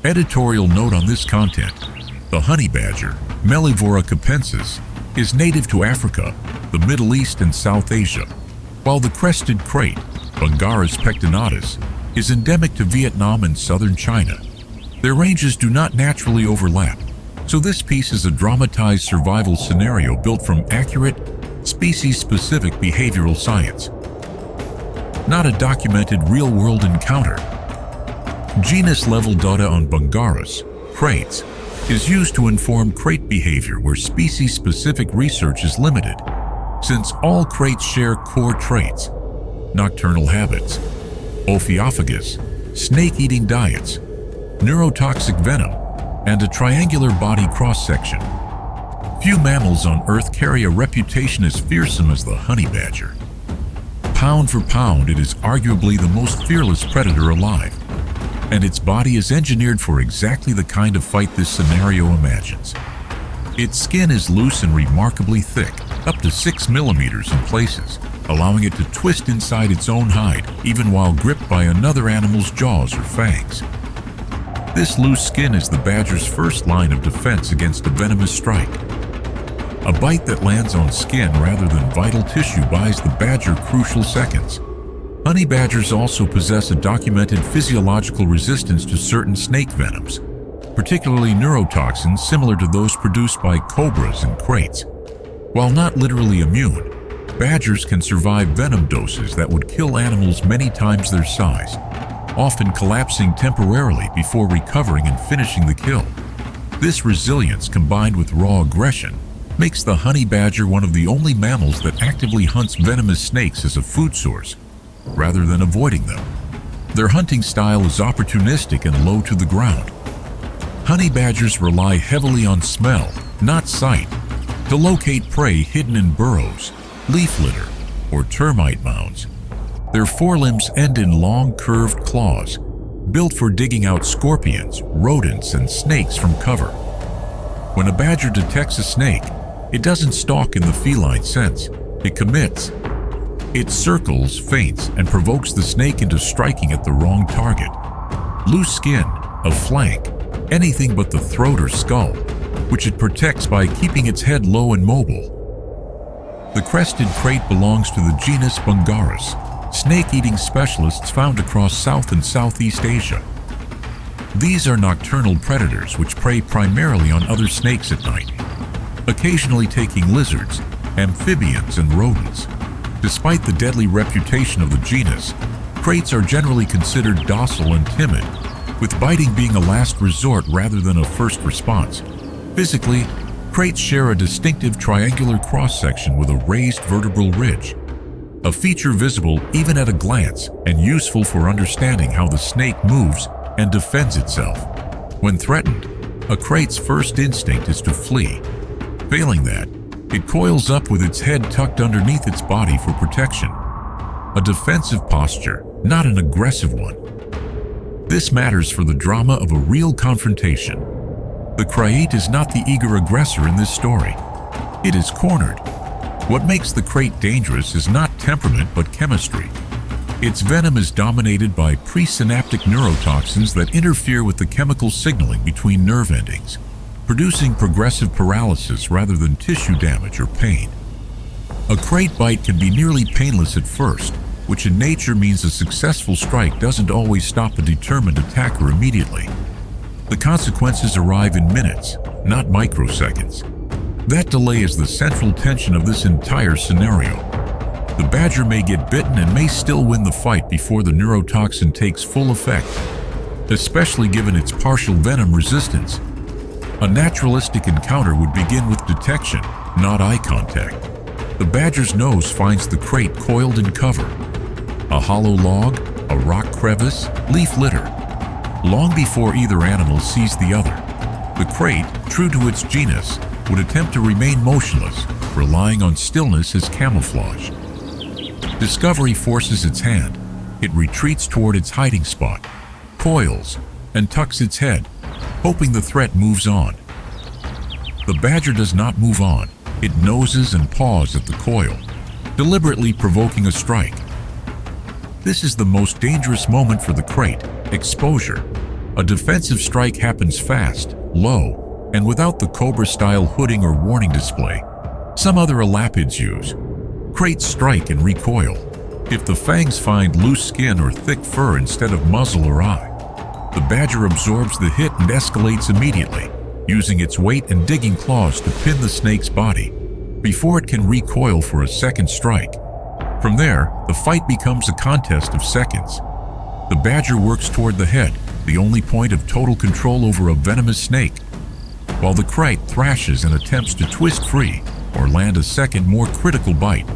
Editorial note on this content: the honey badger, Mellivora capensis, is native to Africa, the Middle East, and South Asia, while the crested krait, Bungarus pectinatus, is endemic to Vietnam and southern China. Their ranges do not naturally overlap, so this piece is a dramatized survival scenario built from accurate, species-specific behavioral science, not a documented real-world encounter. Genus-level data on Bungarus, kraits, is used to inform krait behavior where species-specific research is limited, since all kraits share core traits: nocturnal habits, ophiophagus, snake-eating diets, neurotoxic venom, and a triangular body cross-section. Few mammals on Earth carry a reputation as fearsome as the honey badger. Pound for pound, it is arguably the most fearless predator alive, and its body is engineered for exactly the kind of fight this scenario imagines. Its skin is loose and remarkably thick, up to 6 millimeters in places, allowing it to twist inside its own hide even while gripped by another animal's jaws or fangs. This loose skin is the badger's first line of defense against a venomous strike. A bite that lands on skin rather than vital tissue buys the badger crucial seconds. Honey badgers also possess a documented physiological resistance to certain snake venoms, particularly neurotoxins similar to those produced by cobras and kraits. While not literally immune, badgers can survive venom doses that would kill animals many times their size, often collapsing temporarily before recovering and finishing the kill. This resilience, combined with raw aggression, makes the honey badger one of the only mammals that actively hunts venomous snakes as a food source, rather than avoiding them. Their hunting style is opportunistic and low to the ground. Honey badgers rely heavily on smell, not sight, to locate prey hidden in burrows, leaf litter, or termite mounds. Their forelimbs end in long, curved claws, built for digging out scorpions, rodents, and snakes from cover. When a badger detects a snake, it doesn't stalk in the feline sense. It commits. It circles, feints, and provokes the snake into striking at the wrong target. Loose skin, a flank, anything but the throat or skull, which it protects by keeping its head low and mobile. The crested krait belongs to the genus Bungarus, snake-eating specialists found across South and Southeast Asia. These are nocturnal predators which prey primarily on other snakes at night, occasionally taking lizards, amphibians, and rodents. Despite the deadly reputation of the genus, kraits are generally considered docile and timid, with biting being a last resort rather than a first response. Physically, kraits share a distinctive triangular cross-section with a raised vertebral ridge, a feature visible even at a glance and useful for understanding how the snake moves and defends itself. When threatened, a krait's first instinct is to flee. Failing that, it coils up with its head tucked underneath its body for protection. A defensive posture, not an aggressive one. This matters for the drama of a real confrontation. The krait is not the eager aggressor in this story. It is cornered. What makes the krait dangerous is not temperament but chemistry. Its venom is dominated by presynaptic neurotoxins that interfere with the chemical signaling between nerve endings, producing progressive paralysis rather than tissue damage or pain. A krait bite can be nearly painless at first, which in nature means a successful strike doesn't always stop a determined attacker immediately. The consequences arrive in minutes, not microseconds. That delay is the central tension of this entire scenario. The badger may get bitten and may still win the fight before the neurotoxin takes full effect, especially given its partial venom resistance. A naturalistic encounter would begin with detection, not eye contact. The badger's nose finds the krait coiled in cover. A hollow log, a rock crevice, leaf litter. Long before either animal sees the other, the krait, true to its genus, would attempt to remain motionless, relying on stillness as camouflage. Discovery forces its hand. It retreats toward its hiding spot, coils, and tucks its head, hoping the threat moves on. The badger does not move on. It noses and paws at the coil, deliberately provoking a strike. This is the most dangerous moment for the krait, exposure. A defensive strike happens fast, low, and without the cobra-style hooding or warning display some other elapids use. Kraits strike and recoil. If the fangs find loose skin or thick fur instead of muzzle or eye, the badger absorbs the hit and escalates immediately, using its weight and digging claws to pin the snake's body before it can recoil for a second strike. From there, the fight becomes a contest of seconds. The badger works toward the head, the only point of total control over a venomous snake, while the krait thrashes and attempts to twist free or land a second, more critical bite.